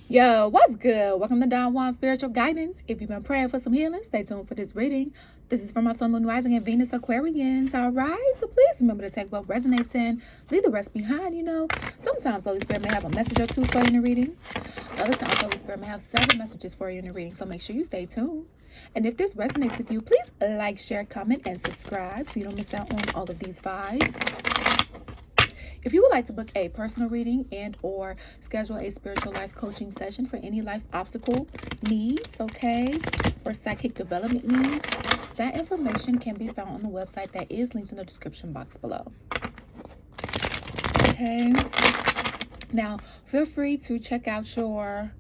Yo, what's good? Welcome to Don Juan Spiritual Guidance. If you've been praying for some healing, stay tuned for this reading. This is for my Sun, Moon, Rising, and Venus Aquarians. All right, so please remember to take what resonates in, leave the rest behind. Sometimes Holy Spirit may have a message or two for you in the reading. Other times Holy Spirit may have several messages for you in the reading. So make sure you stay tuned. And if this resonates with you, please like, share, comment, and subscribe so you don't miss out on all of these vibes. If you would like to book a personal reading and or schedule a spiritual life coaching session for any life obstacle needs, okay, or psychic development needs, that information can be found on the website that is linked in the description box below. Okay. Now, feel free to check out your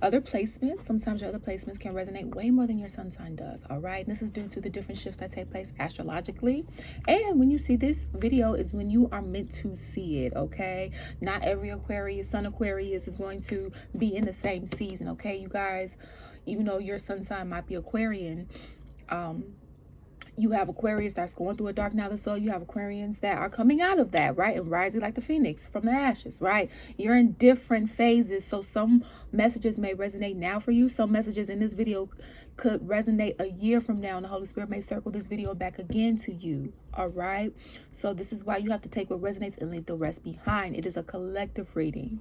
other placements. Sometimes your other placements can resonate way more than your sun sign does. All right. This is due to the different shifts that take place astrologically. And when you see this video is when you are meant to see it. Okay. Not every Aquarius, Sun Aquarius is going to be in the same season. Okay, you guys, even though your sun sign might be Aquarian, you have Aquarius that's going through a dark night of the soul. You have Aquarians that are coming out of that, right? And rising like the phoenix from the ashes, right? You're in different phases. So some messages may resonate now for you. Some messages in this video could resonate a year from now. And the Holy Spirit may circle this video back again to you, all right? So this is why you have to take what resonates and leave the rest behind. It is a collective reading.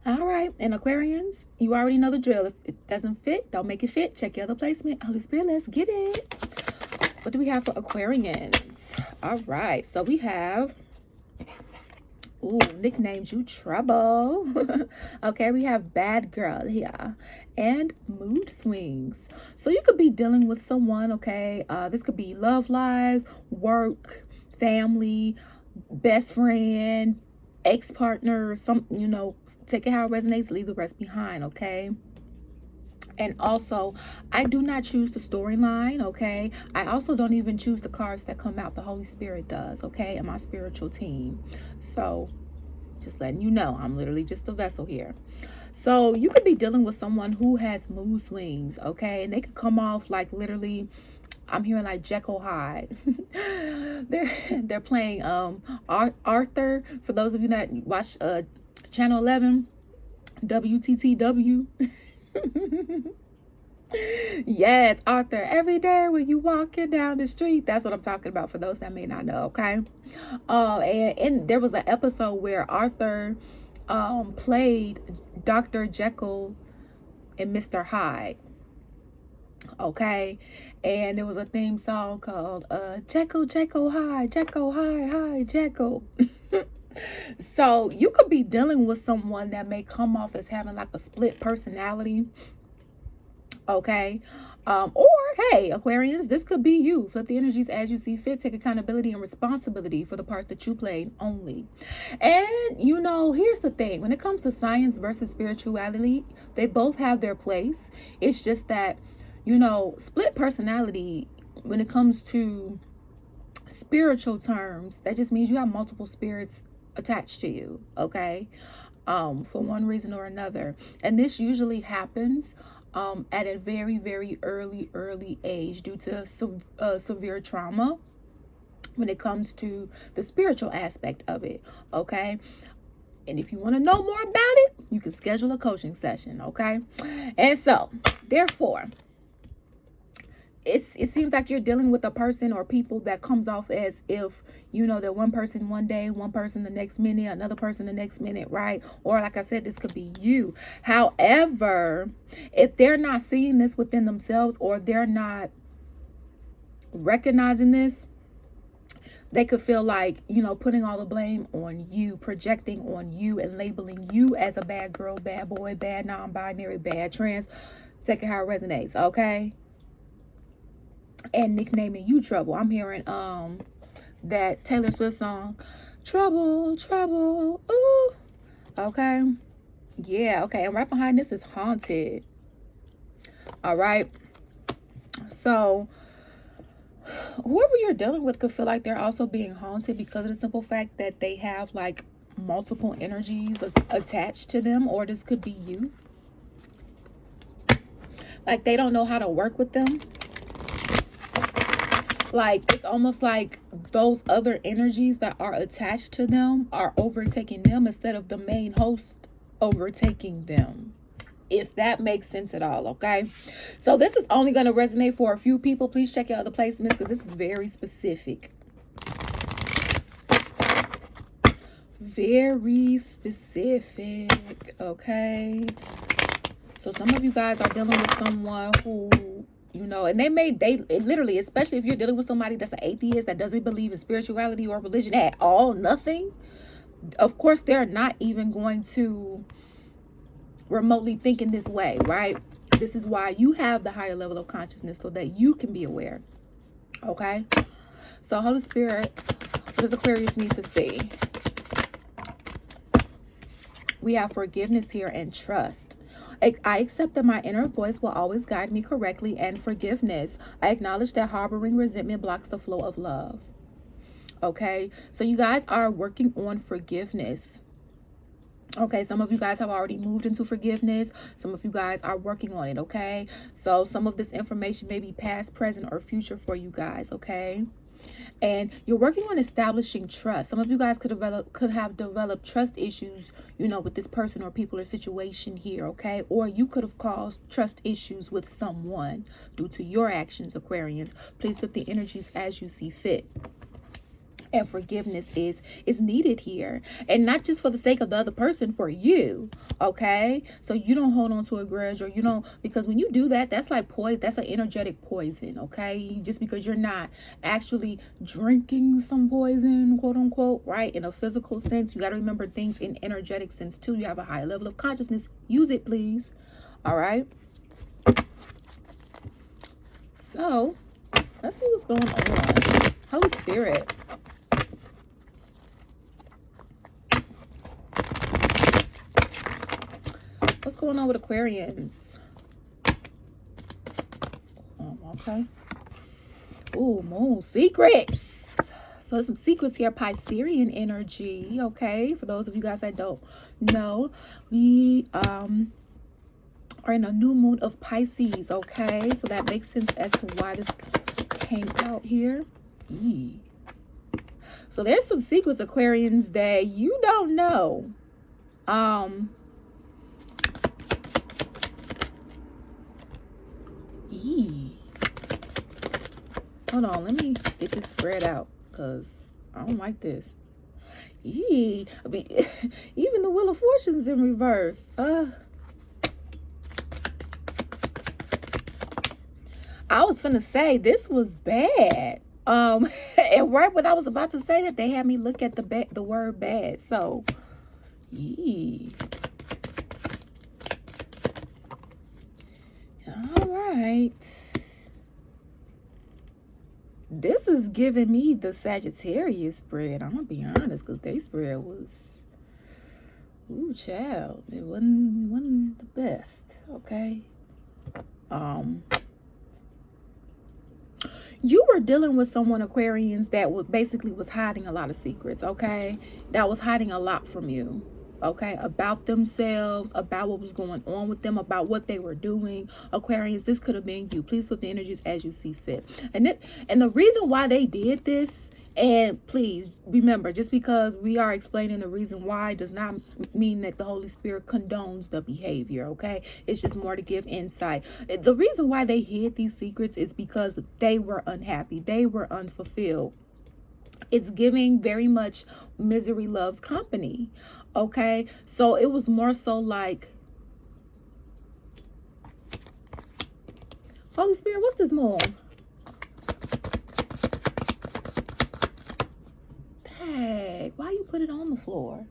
All right, and Aquarians, you already know the drill. If it doesn't fit, don't make it fit. Check your other placement. Holy Spirit, let's get it. What do we have for Aquarians? All right, so we have, nicknamed you Trouble. Okay, we have Bad Girl here and Mood Swings. So you could be dealing with someone, okay? This could be love life, work, family, best friend, ex-partner, take it how it resonates, leave the rest behind, okay? And also, I do not choose the storyline, okay? I also don't even choose the cards that come out. The Holy Spirit does, okay? And my spiritual team. So, just letting you know, I'm literally just a vessel here. So, you could be dealing with someone who has mood swings, okay? And they could come off like literally, I'm hearing like Jekell, Hyde. They're playing Arthur. For those of you that watch Channel 11, WTTW. Yes, Arthur. Every day when you walking down the street, that's what I'm talking about for those that may not know, okay? And there was an episode where Arthur played Dr. Jekell and Mr. Hyde, okay? And there was a theme song called Jekell, Jekell, Hyde, Jekell, Hyde, Hyde, Jekell. So you could be dealing with someone that may come off as having like a split personality, okay? Or hey, Aquarians, this could be you. Flip the energies as you see fit. Take accountability and responsibility for the part that you played only. And here's the thing. When it comes to science versus spirituality, they both have their place. It's just that, split personality, when it comes to spiritual terms, that just means you have multiple spirits attached to you, okay, for one reason or another. And this usually happens at a very, very early age due to severe trauma when it comes to the spiritual aspect of it, okay? And if you want to know more about it, you can schedule a coaching session, okay? And so, therefore, it seems like you're dealing with a person or people that comes off as if, they're one person one day, one person the next minute, another person the next minute, right? Or like I said, this could be you. However, if they're not seeing this within themselves or they're not recognizing this, they could feel like, putting all the blame on you, projecting on you and labeling you as a bad girl, bad boy, bad non-binary, bad trans. Take it how it resonates, okay? And nicknaming you Trouble. I'm hearing that Taylor Swift song, Trouble, Trouble, ooh. Okay. Yeah, okay. And right behind this is Haunted. All right. So whoever you're dealing with could feel like they're also being haunted because of the simple fact that they have like multiple energies attached to them, or this could be you. Like they don't know how to work with them. Like, it's almost like those other energies that are attached to them are overtaking them instead of the main host overtaking them, if that makes sense at all. Okay, so this is only going to resonate for a few people. Please check your other placements because this is very specific. Very specific. Okay, so some of you guys are dealing with someone who, you know, and they literally, especially if you're dealing with somebody that's an atheist, that doesn't believe in spirituality or religion at all, nothing, of course they're not even going to remotely think in this way, right? This is why you have the higher level of consciousness, so that you can be aware. Okay, so Holy Spirit, what does Aquarius need to see? We have forgiveness here and trust. I accept that my inner voice will always guide me correctly, and forgiveness. I acknowledge that harboring resentment blocks the flow of love. Okay, so you guys are working on forgiveness. Okay, some of you guys have already moved into forgiveness. Some of you guys are working on it. Okay, so some of this information may be past, present, or future for you guys. Okay, and you're working on establishing trust. Some of you guys could have developed trust issues, you know, with this person or people or situation here. Okay, or you could have caused trust issues with someone due to your actions, Aquarians. Please fit the energies as you see fit. And forgiveness is needed here, and not just for the sake of the other person, for you. Okay, so you don't hold on to a grudge, or you don't, because when you do that, that's like poison. That's an energetic poison. Okay, just because you're not actually drinking some poison, quote unquote, right, in a physical sense, you got to remember things in energetic sense too. You have a high level of consciousness. Use it, please. All right, so let's see what's going on. Holy Spirit, what's going on with Aquarians? Okay. Ooh, moon secrets. So there's some secrets here. Piscean energy. Okay, for those of you guys that don't know, we are in a new moon of Pisces. Okay, so that makes sense as to why this came out here. So there's some secrets, Aquarians, that you don't know. Hold on, let me get this spread out because I don't like this. I mean, even the Wheel of Fortune's in reverse. I was finna say this was bad. And right when I was about to say that, they had me look at the word bad. So, all right. This is giving me the Sagittarius spread. I'm gonna be honest, because their spread was, ooh, child, it wasn't the best. Okay. You were dealing with someone, Aquarians, that basically was hiding a lot of secrets. Okay, that was hiding a lot from you. Okay, about themselves, about what was going on with them, about what they were doing. Aquarians, this could have been you. Please put the energies as you see fit. And the reason why they did this, and please remember, just because we are explaining the reason why does not mean that the Holy Spirit condones the behavior. Okay, it's just more to give insight. The reason why they hid these secrets is because they were unhappy, they were unfulfilled. It's giving very much misery loves company. Okay, so it was more so like, Holy Spirit, what's this moon? Dang, why you put it on the floor?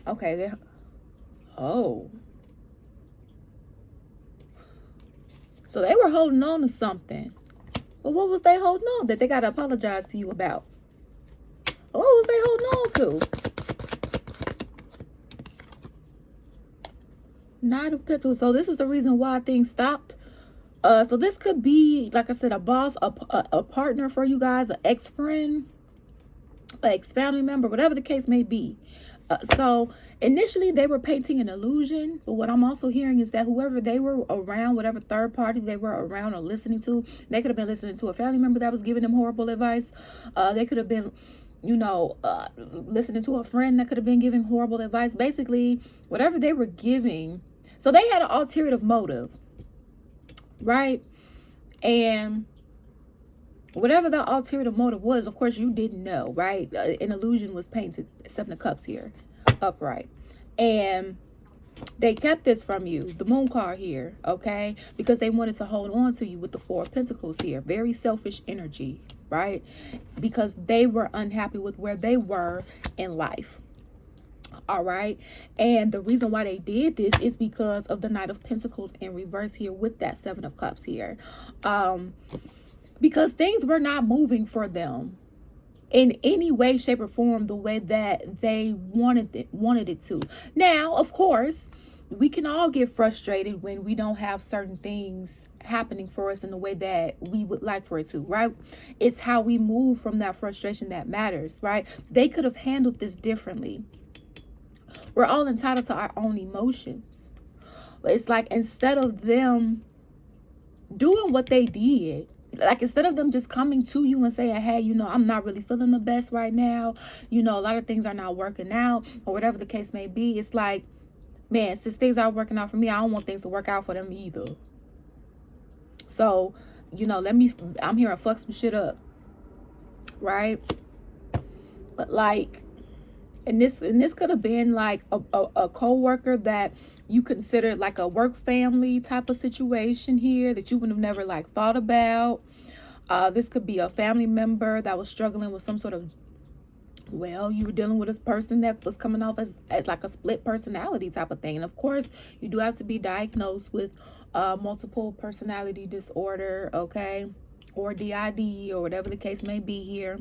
Okay, there. Oh. So they were holding on to something. But what was they holding on that they got to apologize to you about? What was they holding on to? Knight of Pentacles. So this is the reason why things stopped. So this could be, like I said, a boss, a partner for you guys, an ex-friend, an ex-family member, whatever the case may be. So initially they were painting an illusion, but what I'm also hearing is that whoever they were around, whatever third party they were around or listening to, they could have been listening to a family member that was giving them horrible advice. They could have been listening to a friend that could have been giving horrible advice. Basically, whatever they were giving. So they had an ulterior motive, right? And whatever the ulterior motive was, of course, you didn't know, right? An illusion was painted. 7 of Cups here, upright. And they kept this from you, the Moon card here, okay? Because they wanted to hold on to you with the 4 of Pentacles here. Very selfish energy, right? Because they were unhappy with where they were in life. All right. And the reason why they did this is because of the Knight of Pentacles in reverse here with that 7 of Cups here. Because things were not moving for them in any way, shape, or form the way that they wanted it to. Now, of course, we can all get frustrated when we don't have certain things happening for us in the way that we would like for it to, right? It's how we move from that frustration that matters, right? They could have handled this differently. We're all entitled to our own emotions. But it's like, instead of them doing what they did, like instead of them just coming to you and saying, hey, I'm not really feeling the best right now. A lot of things are not working out, or whatever the case may be. It's like, man, since things aren't working out for me, I don't want things to work out for them either. So, I'm here to fuck some shit up. Right? But like, and this could have been like a co-worker that you considered like a work family type of situation here that you would have never like thought about. This could be a family member that was struggling with some sort of, you were dealing with this person that was coming off as like a split personality type of thing. And of course, you do have to be diagnosed with multiple personality disorder, okay? Or DID, or whatever the case may be here,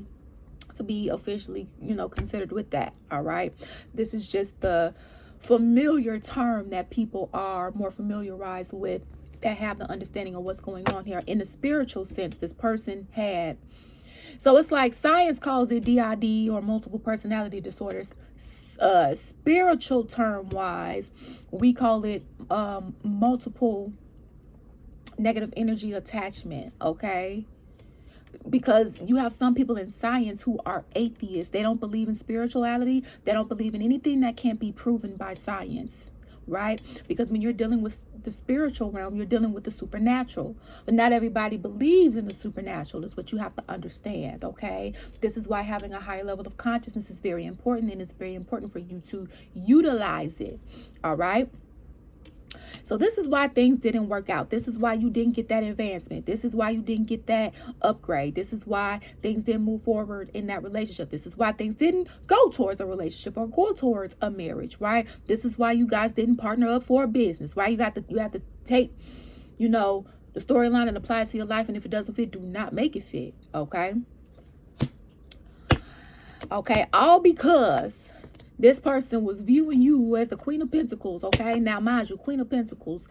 to be officially, considered with that. All right. This is just the familiar term that people are more familiarized with, that have the understanding of what's going on here in the spiritual sense this person had. So it's like science calls it DID or multiple personality disorders. Spiritual term wise, we call it multiple negative energy attachment. Okay. Because you have some people in science who are atheists. They don't believe in spirituality. They don't believe in anything that can't be proven by science, right? Because when you're dealing with the spiritual realm, you're dealing with the supernatural. But not everybody believes in the supernatural, is what you have to understand, okay? This is why having a higher level of consciousness is very important, and it's very important for you to utilize it, all right? So this is why things didn't work out. This is why you didn't get that advancement. This is why you didn't get that upgrade. This is why things didn't move forward in that relationship. This is why things didn't go towards a relationship or go towards a marriage, right? This is why you guys didn't partner up for a business, right? You have to take, the storyline and apply it to your life. And if it doesn't fit, do not make it fit, okay? Okay, all because this person was viewing you as the Queen of Pentacles, okay? Now, mind you, Queen of Pentacles,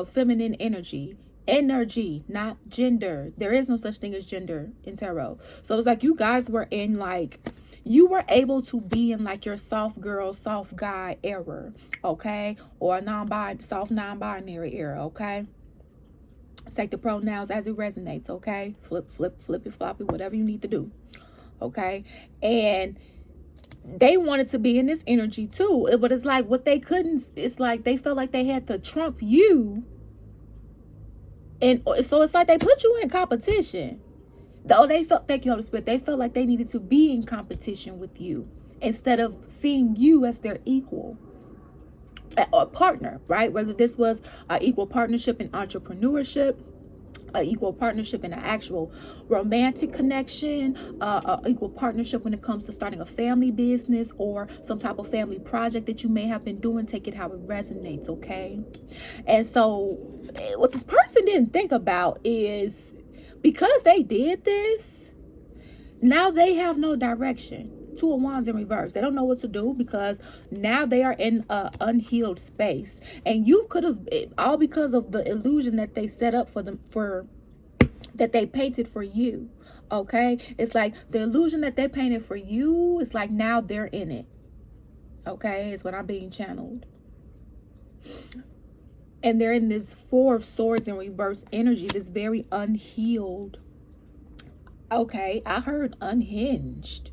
feminine energy, not gender. There is no such thing as gender in tarot. So it's like you guys were in like, you were able to be in like your soft girl, soft guy era, okay? Or a soft non-binary era, okay? Take the pronouns as it resonates, okay? Flip, flippy, floppy, whatever you need to do, okay? And they wanted to be in this energy too, but it's like what they couldn't, it's like they felt like they had to trump you, and so it's like they put you in competition. Though they felt, thank you Holy Spirit, they felt like they needed to be in competition with you instead of seeing you as their equal or partner, right? Whether this was an equal partnership in entrepreneurship, an equal partnership in an actual romantic connection, equal partnership when it comes to starting a family business or some type of family project that you may have been doing. Take it how it resonates, okay? And so what this person didn't think about is, because they did this, now they have no direction. 2 of Wands in reverse. They don't know what to do because now they are in an unhealed space. And you could have, all because of the illusion that they set up for them, that they painted for you. Okay? It's like the illusion that they painted for you, it's like now they're in it. Okay? It's when I'm being channeled. And they're in this 4 of Swords in reverse energy, this very unhealed. Okay, I heard unhinged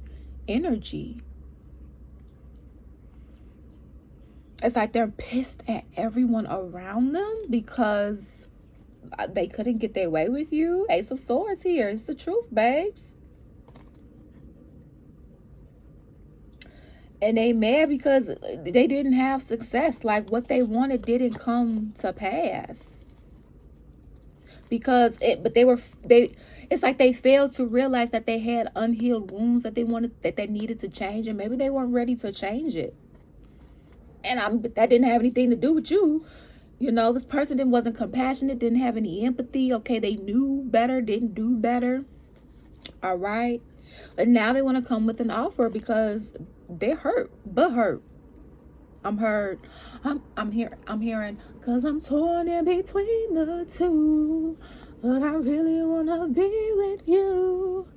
energy. It's like they're pissed at everyone around them because they couldn't get their way with you. Ace of Swords here. It's the truth, babes. And they mad because they didn't have success. Like what they wanted didn't come to pass. Because it's like they failed to realize that they had unhealed wounds that they needed to change, and maybe they weren't ready to change it. And that didn't have anything to do with you. You know, this person wasn't compassionate, didn't have any empathy. Okay, they knew better, didn't do better. All right. But now they want to come with an offer because they're hurt, but hurt. I'm hurt. I'm hearing, cause I'm torn in between the two, but I really wanna be with you.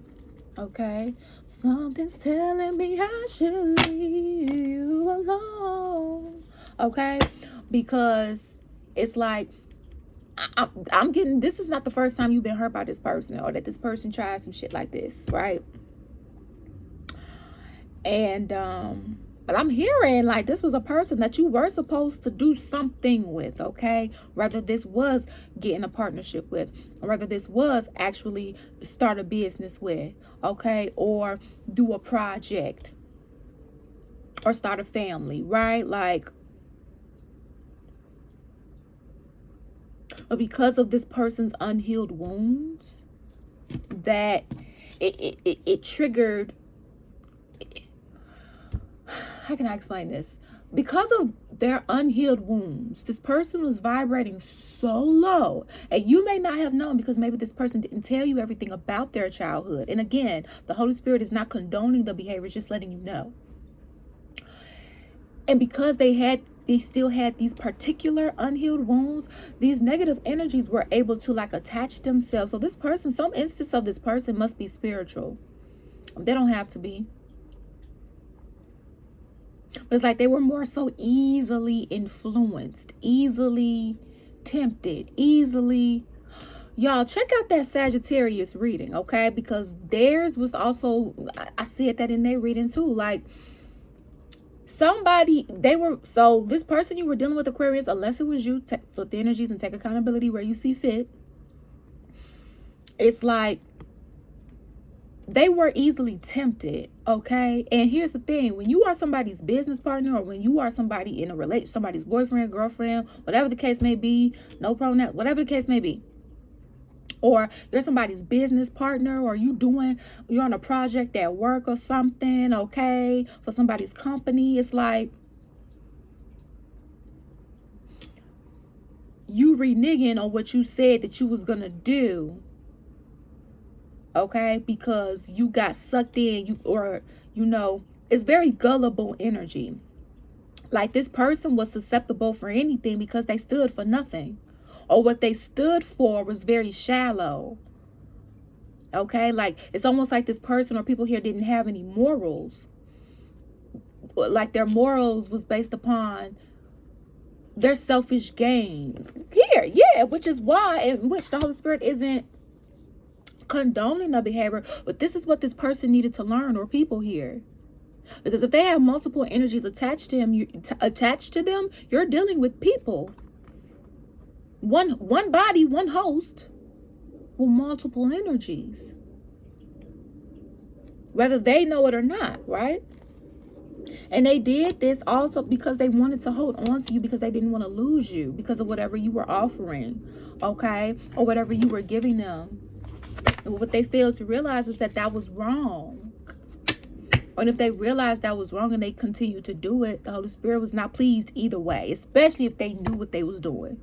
Okay, something's telling me I should leave you alone. Okay, because it's like I'm getting, this is not the first time you've been hurt by this person, or that this person tried some shit like this, right? And but I'm hearing like this was a person that you were supposed to do something with, okay? Whether this was getting a partnership with, or whether this was actually start a business with, okay? Or do a project, or start a family, right? Like, but because of this person's unhealed wounds, that it triggered. How can I explain this? Because of their unhealed wounds, this person was vibrating so low, and you may not have known because maybe this person didn't tell you everything about their childhood. And again, the Holy Spirit is not condoning the behavior, it's just letting you know. And because they still had these particular unhealed wounds, these negative energies were able to like attach themselves. So this person, some instance of this person must be spiritual. They don't have to be. But it's like they were more so easily influenced, easily tempted, easily. Y'all, check out that Sagittarius reading, okay? Because theirs was also, I see that in their reading too. Like somebody, so this person you were dealing with, Aquarius, unless it was you, flip the energies and take accountability where you see fit. It's like they were easily tempted, okay? And here's the thing. When you are somebody's business partner, or when you are somebody in a relation, somebody's boyfriend, girlfriend, whatever the case may be, no pronoun, whatever the case may be, or you're somebody's business partner, or you're on a project at work or something, okay, for somebody's company, it's like you reneging on what you said that you was gonna do. Okay, because you got sucked in, it's very gullible energy. Like this person was susceptible for anything because they stood for nothing, or what they stood for was very shallow. Okay, like it's almost like this person or people here didn't have any morals. Like their morals was based upon their selfish gain. Here, yeah, which is why, in which the Holy Spirit isn't condoning the behavior, but this is what this person needed to learn, or people here, because if they have multiple energies attached to them, you're dealing with people, one body, one host, with multiple energies, whether they know it or not, right? And they did this also because they wanted to hold on to you, because they didn't want to lose you because of whatever you were offering, okay, or whatever you were giving them. And what they failed to realize is that was wrong. And if they realized that was wrong and they continued to do it, the Holy Spirit was not pleased either way, especially if they knew what they was doing.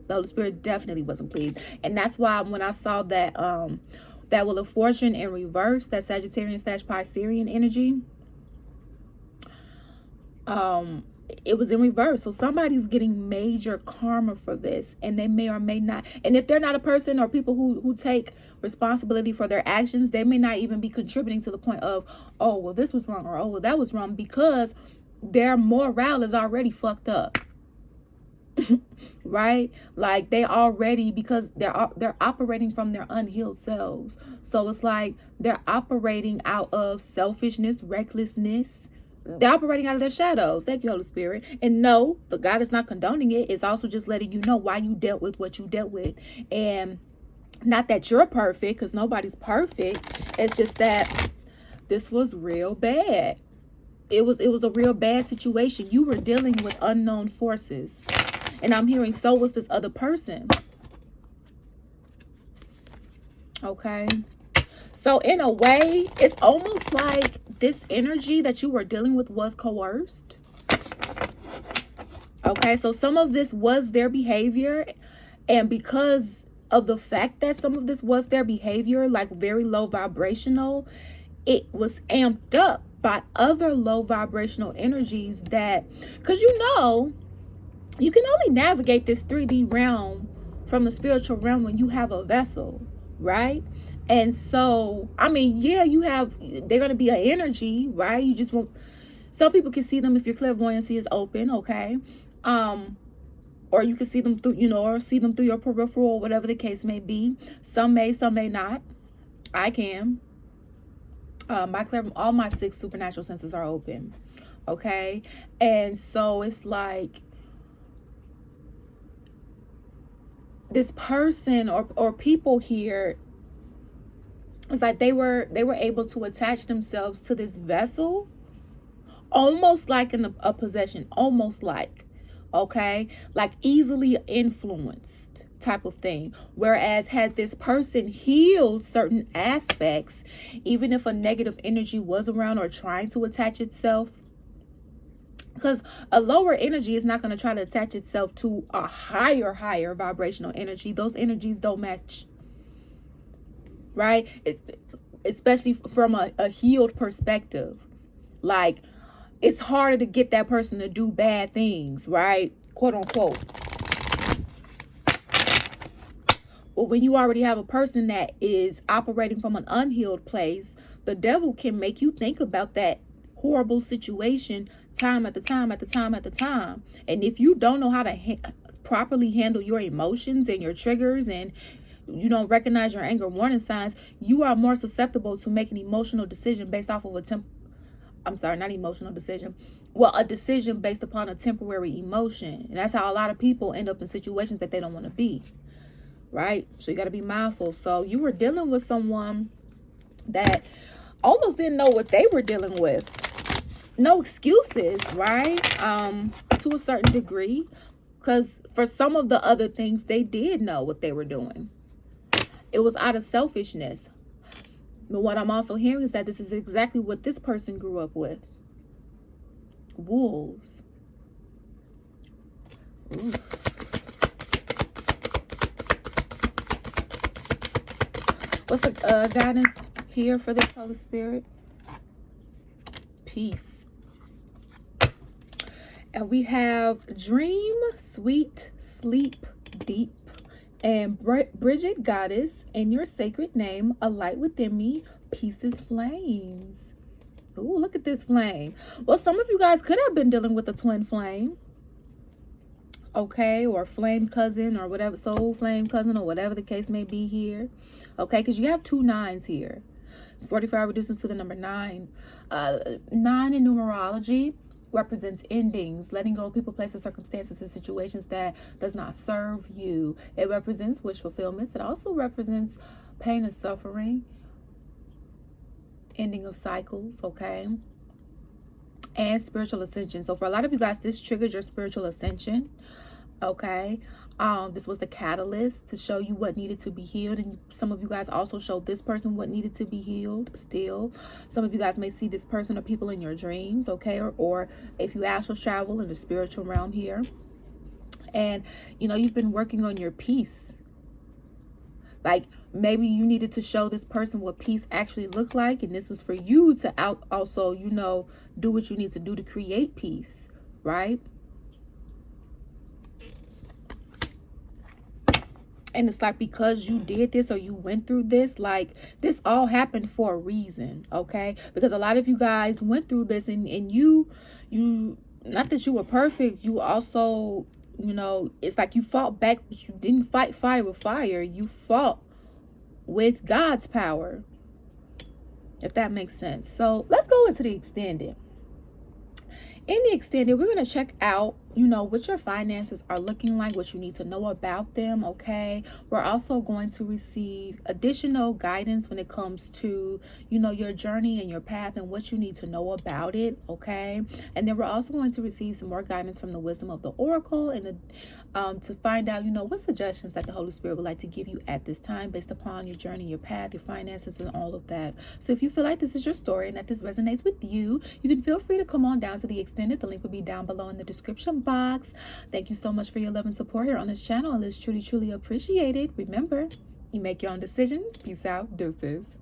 The Holy Spirit definitely wasn't pleased. And that's why when I saw that Wheel of Fortune in reverse, that Sagittarian/Piscean energy, it was in reverse. So somebody's getting major karma for this, and they may or may not. And if they're not a person or people who take responsibility for their actions, they may not even be contributing to the point of, oh, well, this was wrong, or oh, well, that was wrong, because their morale is already fucked up. right? Like they already, because they're operating from their unhealed selves. So it's like they're operating out of selfishness, recklessness. They're operating out of their shadows. Thank you, Holy Spirit. And no, the God is not condoning it. It's also just letting you know why you dealt with what you dealt with. And not that you're perfect, because nobody's perfect. It's just that this was real bad. It was a real bad situation. You were dealing with unknown forces. And I'm hearing so was this other person. Okay. So in a way, it's almost like this energy that you were dealing with was coerced. Okay. So some of this was their behavior. And because of the fact that some of this was their behavior, like very low vibrational, it was amped up by other low vibrational energies that, because you know, you can only navigate this 3D realm from the spiritual realm when you have a vessel, right? And so, I mean, yeah, they're going to be an energy, right? You just won't, some people can see them if your clairvoyancy is open, okay? Or you can see them through, or see them through your peripheral, or whatever the case may be. Some may not. I can. All my 6 supernatural senses are open, okay? And so it's like this person or people here, it's like they were able to attach themselves to this vessel, almost like in a possession, almost like, okay, like easily influenced type of thing. Whereas had this person healed certain aspects, even if a negative energy was around or trying to attach itself, because a lower energy is not going to try to attach itself to a higher vibrational energy. Those energies don't match, right? Especially from a healed perspective. Like, it's harder to get that person to do bad things, right? Quote unquote. But when you already have a person that is operating from an unhealed place, the devil can make you think about that horrible situation time after time after time after time. And if you don't know how to properly handle your emotions and your triggers, and you don't recognize your anger warning signs, you are more susceptible to make an emotional decision based off of a decision based upon a temporary emotion. And that's how a lot of people end up in situations that they don't want to be, right? So you got to be mindful. So you were dealing with someone that almost didn't know what they were dealing with. No excuses, right? To a certain degree, because for some of the other things, they did know what they were doing. It was out of selfishness. But what I'm also hearing is that this is exactly what this person grew up with. Wolves. Ooh. What's the guidance here for the Holy Spirit? Peace. And we have dream, sweet, sleep, deep. And Bridget Goddess, in your sacred name, a light within me, peace is flames. Ooh, look at this flame. Well, some of you guys could have been dealing with a twin flame. Okay, or flame cousin, or whatever, soul flame cousin, or whatever the case may be here. Okay, because you have 2 9s here. 45 reduces to the number 9. 9 in numerology represents endings, letting go of people, places, circumstances, and situations that does not serve you. It represents wish fulfillments. It also represents pain and suffering, ending of cycles, okay, and spiritual ascension. So for a lot of you guys, this triggered your spiritual ascension, okay. This was the catalyst to show you what needed to be healed. And some of you guys also showed this person what needed to be healed still. Some of you guys may see this person or people in your dreams, okay? Or if you astral travel in the spiritual realm here. And, you've been working on your peace. Like, maybe you needed to show this person what peace actually looked like. And this was for you to also, do what you need to do to create peace, right? And it's like, because you did this or you went through this, like, this all happened for a reason, okay? Because a lot of you guys went through this, and you not that you were perfect, you also you know, it's like you fought back, but you didn't fight fire with fire. You fought with God's power, if that makes sense. So let's go into the extended. In the extended, we're going to check out, you know, what your finances are looking like, what you need to know about them, okay? We're also going to receive additional guidance when it comes to, you know, your journey and your path and what you need to know about it, okay? And then we're also going to receive some more guidance from the wisdom of the oracle and to find out, you know, what suggestions that the Holy Spirit would like to give you at this time based upon your journey, your path, your finances, and all of that. So if you feel like this is your story and that this resonates with you, you can feel free to come on down to the extended. The link will be down below in the description box. Thank you so much for your love and support here on this channel. It is truly, truly appreciated. Remember, you make your own decisions. Peace out. Deuces.